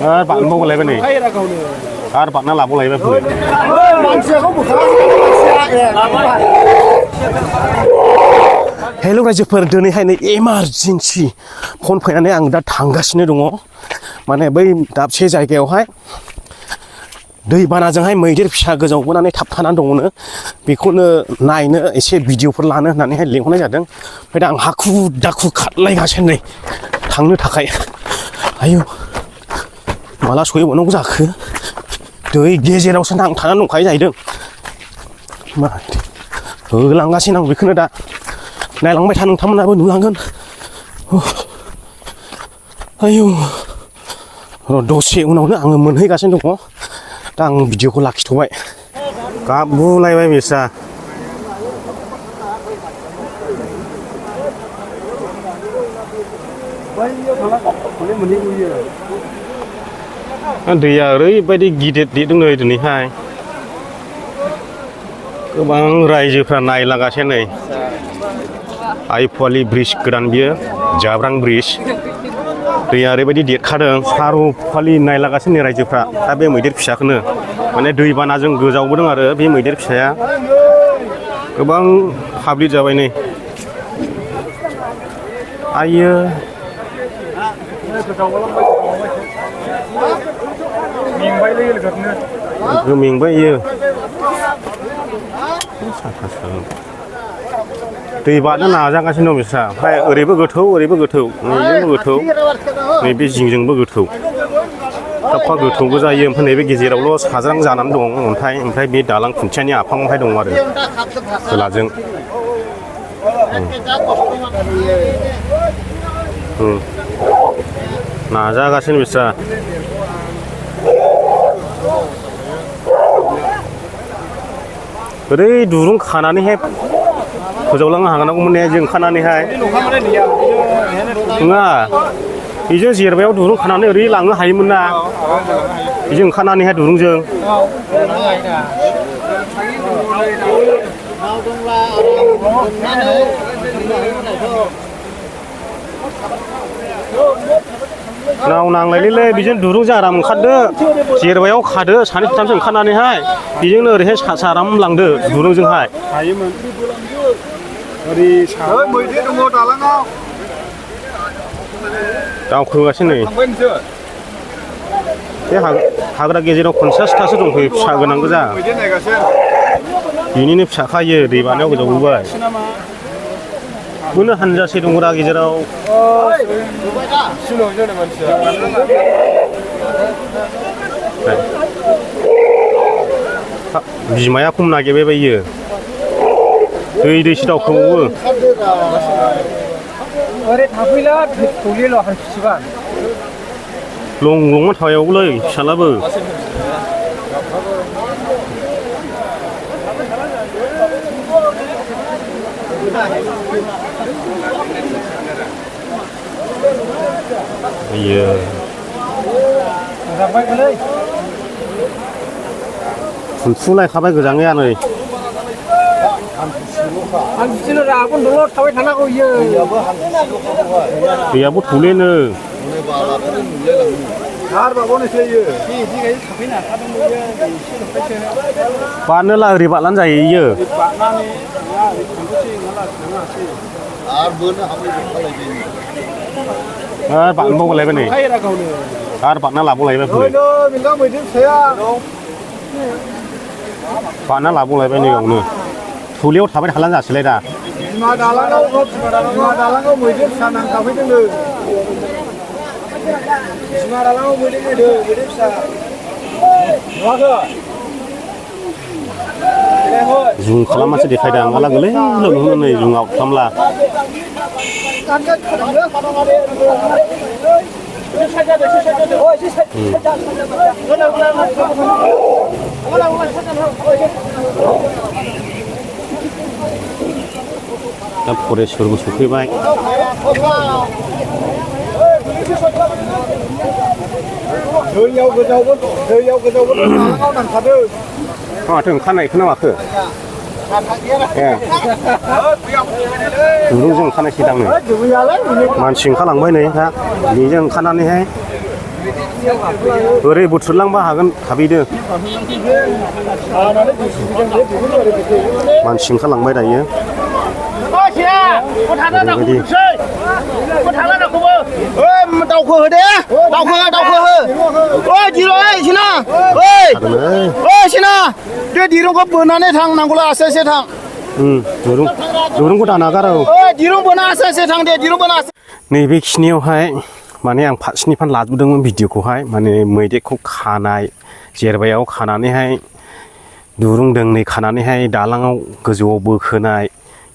bạn mua cái lấy bên này bạn nó làm mua lấy bên phơi Hello रायजोफोर दिनैहाय नै emergency phone फैनानै आं दा थांगासिनो दङ माने बै दाबसे जायगायावहाय दैबानाजोंहाय मैदेर फिसा गोजावबोनानै थाबथानानै दङनो बेखौनो नायनो एसे भिडिअफोर लानो होननानैहाय लेंहरनाय जादों ओमफ्राय दा आं हाखु दाखु खारलायगासिनो नै थांनो थाखाय आयौ माला सहैबावनांगौ जाखो दै गेजेरावसो नांथानानै दंखायो जाहैदों मा होलांगासिनो आं बेखौनो दा नायलांबाय था नोंथांमोनाबो नुलांगोन आयौ र' दसे उनावनो आङो मोनहैगासिनो दङ दा आं भिडिअखौ लाखिथ'बाय गाबगुलायबाय बिसा दैया ओरैबायदि गिदिर देरदों नै दिनैहाय गोबां रायजोफ्रा नायलांगासिनो नै आइफवालि ब्रिज गोदान बियो जाब्रां ब्रिज दैया ओरैबायदि देरखादों सार'फालि नायलांगासिनो रायजोफ्रा दा बे मैदेर फिसाखौनो माने दैबानाजों गोजावबोदों आरो बे मैदेर फिसाया गोबां पाब्लिक जाबाय नै आयो मेंबाय इयो दै बारनो नाजागासिनो दं बिस्रा ओमफ्राय ओरैबो गोथौ नैजोंबो गोथौ नैबे जिंजोंबो गोथौ थाबफा गोथौबो जायो ओमफ्राय नैबे गेजेरावल' साज्रां जानानै दं अन्थाइ ओमफ्राय बे दालां खुन्थियानि आफाङावहाय दं आरो खोलाजों नाजागासिनो बिस्रा ओरै दुरुं खानानैहाय फोजावलांनो हागोन ने जों खानानैहाय नङा बेजों जेरबायाव दुरुं खानानै ओरै लांनो हायोमोन ना बेजों खानानैहाय दुरुंजों नाव नांलायलै बेजों दुरुंजों आराम ओंखारदो जेरबायाव खादो सानै साथामसो ओंखारनानैहाय बेजोंनो ओरैहाय आराम लांदो दुरुंजोंहाय हायोमोन ओरै मैदेर दङ दालाङाव दावखोगासिनो नै बे हाग्रा गेजेराव 50थासो दंफैयो फिसा गोनां गोजा बेनिनो फिसाखायो दै बानायाव गोजावबोबाय बेखौनो हानजासे दङ दा गेजेराव बिमाया खम नागिरबाय बायो दैसो दावखोबावो लं थाबायावलै फिसालाबो iya फुलायखाबाय गोजाङैया नै दैयाबो थौलेनो बारनोला ओरै बारलानो जायो इयो बारनबावलायबाय नै आरो बारना लाबावलायबाय फै बारना लाबावलायबाय नै बेयावनो थौलेयाव थाबाय थालां जासैलाय दा दालाङाव मैदेर फिसा नांखाफैदोंनो दालाङाव मैदेर फैदों मैदेर फिसा जुम खालामनासो देखायदों आं माला गोलै नुनो नै जुङाव खालामला दा फरेस्टफोरबो सफैबाय दैयाव गोजावबो दालाङाव नांखादों माथो ओंखारनायखौ माखो दुरुंजों ओंखारनायसै दांनो मानसि ओंखारलांबाय नै दा बेजों ओंखारनानैहाय ओरै बुथुरलांबा हागोन थाबैनो मानसि ओंखारलांबाय दायो ओरैबायदि दावखो हो दे दावखो हो ओइ दिरुं ओइ सिना ओइ सिना बे दिरुंखौ बोनानै थांनांगौला आस्ते थां दुरुंखौ दाना गारो ओइ दिरुं बोना आस्ते थां दे दिरुं बोना नैबे खिनियावहाय माने आं फार्स्टनिफ्राय लाजोबदोंमोन भिडिअखौहाय माने मैदेरखौ खानाय जेरबायाव खानानैहाय दुरुं दोंनै खानानैहाय दालाङाव गोजौआव बोखोनाय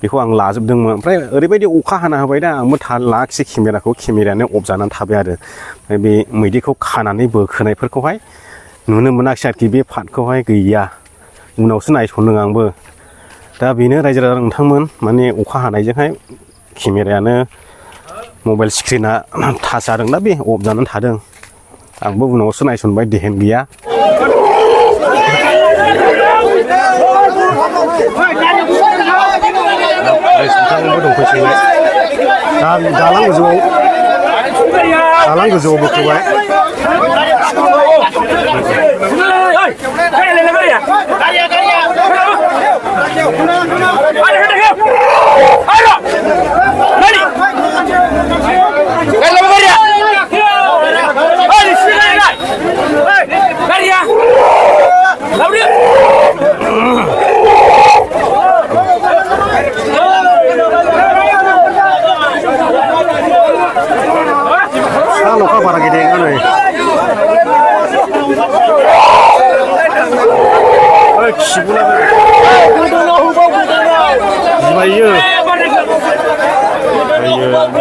बेखौ आं लाजोबदोंमोन ओमफ्राय ओरैबायदि अखा हाना होबाय दा आंबो थाल लाखिसै केमेरायानो अफ जानानै थाबाय आरो बे मैदेरखौ खानानै बोखोनायफोरखौहाय नुनो मोनाखिसै आरोखि बे पार्टखौहाय गैया उनावसो नायसनदों आंबो दा बेनो रायजो राजा नोंथांमोन माने अखा हानायजोंहाय केमेरायानो मबाइल स्क्रिना टाच जादोंना बे अफ जानानै थादों आंबो उनावसो नायसनबाय देहेन गैया नोंथांबो दंफैसैलाय दालां गोजौआव बोखोबाय Lukah para gede kan nih. Cibulan. Gimana?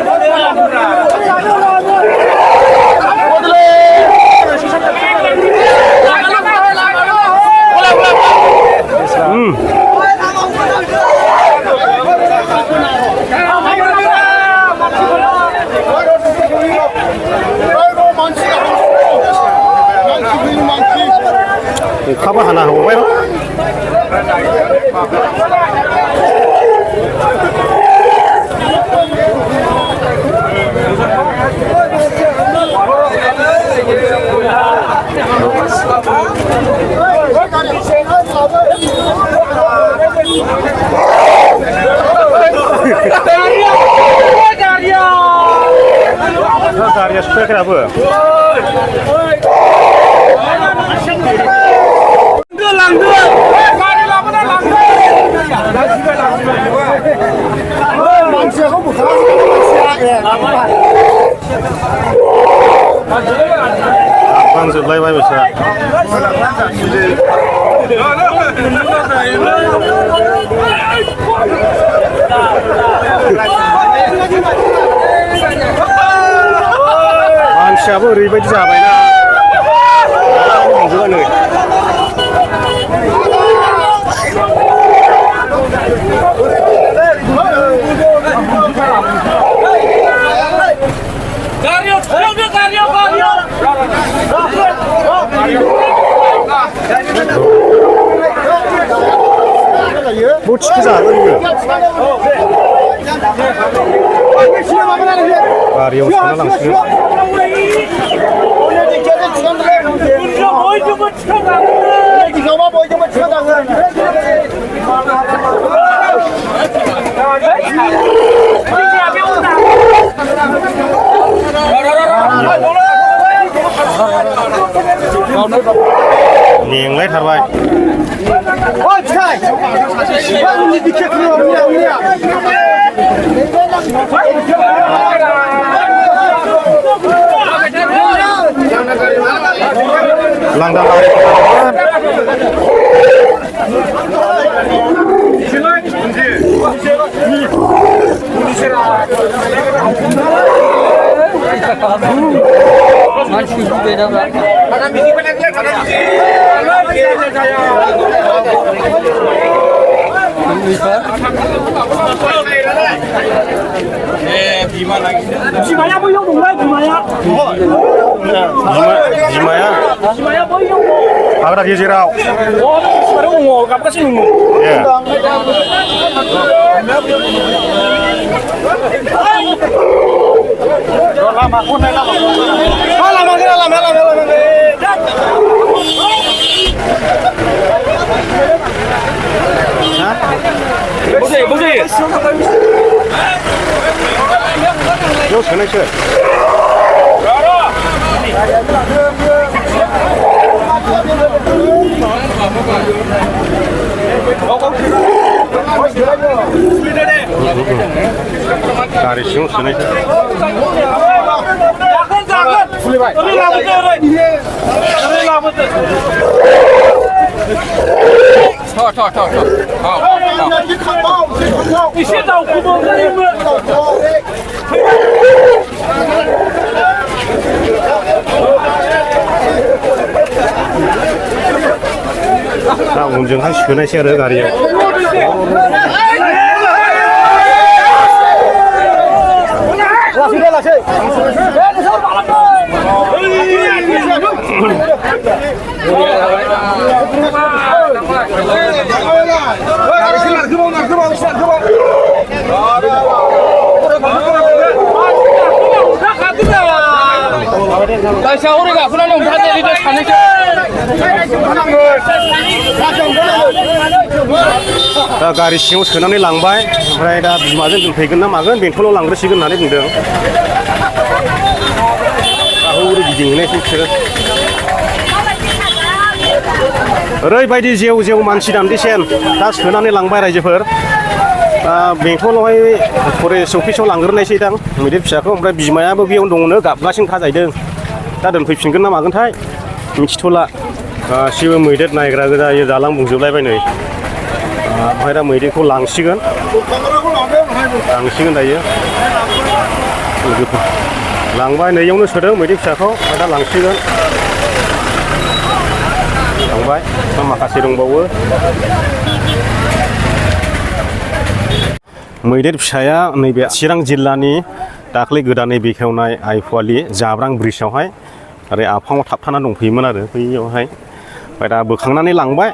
Kapan hana hobai? Darya supaya kenapa? Langsungलायबाय बिसोर मानसियाबो ओरैबायदि जाबायना मोनजोबानो Bocik zaten ya. Karya usulnya langsung. Nenglet harbai. Oh, cai. Ini dikit ni. Langgar lari pelan. Gimana mau yung mulai gimana? Gimana mau yung? Apa dia jirau? Oh, sekarang mau apa sih nunggu? Ya. Lama, lama. 보세요. 이거 전화했어. 다리 시험 전화했어.你先找胡总，你们。 자, 운전한 시원한 시야를 가리요. 우리가 훈련용 사대리도 가는 자, 가리 시ङाव सोनानै लांबाय ओमफ्राय दा बिमाजों दोनफैगोन ना मागोन बेंथलाव लांग्रोसिगोन होननानै बुंदों हौरै गिदिंहैनायसै बिसोरो ओरैबायदि जेव जेव मानसि दान्दिसेन दा सोनानै लांबाय रायजोफोर दा बेंथलावहाय फरेस्ट अफिसाव लांग्रोनायसै दां मैदेर फिसाखौ ओमफ्राय बिमायाबो बेयावनो दङनो गाबगासिनो खाजायदों दा दोनफैफिनगोन ना मागोनथाय मिथिथ'ला गासिबो मैदेर नायग्रा गोजा जालां बुंजोबलायबाय नै ओमफ्राय दा मैदेरखौ लांसिगोन दायो लांबाय नैयावनो सोदों मैदेर फिसाखौ ओमफ्राय दा लांसिगोन लांबाय माखासे दंबावो मैदेर फिसाया नैबे चिरां जिल्लानि दाख्लै गोदानै बेखेवनाय आइफवालि जाब्रां ब्रिजआवहाय ओरै आफाङाव थाबथानानै दंफैयोमोन आरो बैयावहाय ओमफ्राय दा बोखांनानै लांबाय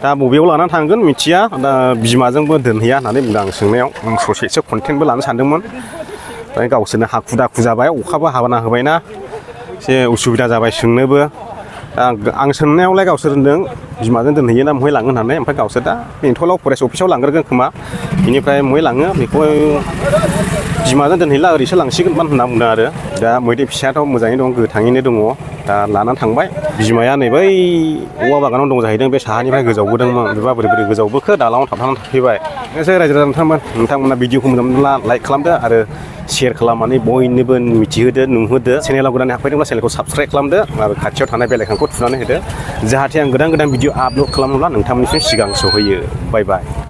दा बबेयाव लानानै थांगोन मिथिया दा बिमाजोंबो दोनहैया होननानै बुंदों आं सोंनायाव ससेसो कन्टेन्टबो लानो सानदोंमोन ओमफ्राय गावसोरनो हाखु दाखु जाबाय अखाबो हाबना होबायना एसे उसुबिदा जाबाय सोंनोबो आं सोंनायावलाय गावसोर होनदों बिमाजों दोनहैयो ना बहाय लाङो होननानै ओमफ्राय गावसोर दा बेंथलाव फरेस्ट अफिसाव लांग्रोगोन खोमा बेनिफ्राय बहाय लाङो बेखौ बिमाजों दोनहैला ओरैसो लांसिगोन होनना बुंदों आरो दा मैदेर फिसायाथ' मोजाङै दं गोथाङैनो दङ दा लानानै थांबाय बिमाया नै बै औवा बागानाव दं जाहैदों बे साहानिफ्राय गोजावबोदोंमोन बेबा बोरै बोरै गोजावबोखो दालाङाव थाबथानानै थाफैबाय एसे रायजो राजाफोर नोंथांमोना भिडिअखौ मोजां मोनब्ला लाइक खालामदो आरो शेयार खालामनानै बयनोबो मिथिहोदो नुहोदो चेनेलाव गोदानै हाबफैदोंब्ला चेनेलखौ साबस्क्राइब खालामदो आरो खाथियाव थानाय बेल आइकनखौ थुनानै होदो जाहाथे आं गोदान भिडिअ आपल'ड खालामोब्ला नोंथांमोननिसिम सिगां सहैयो बाय बाय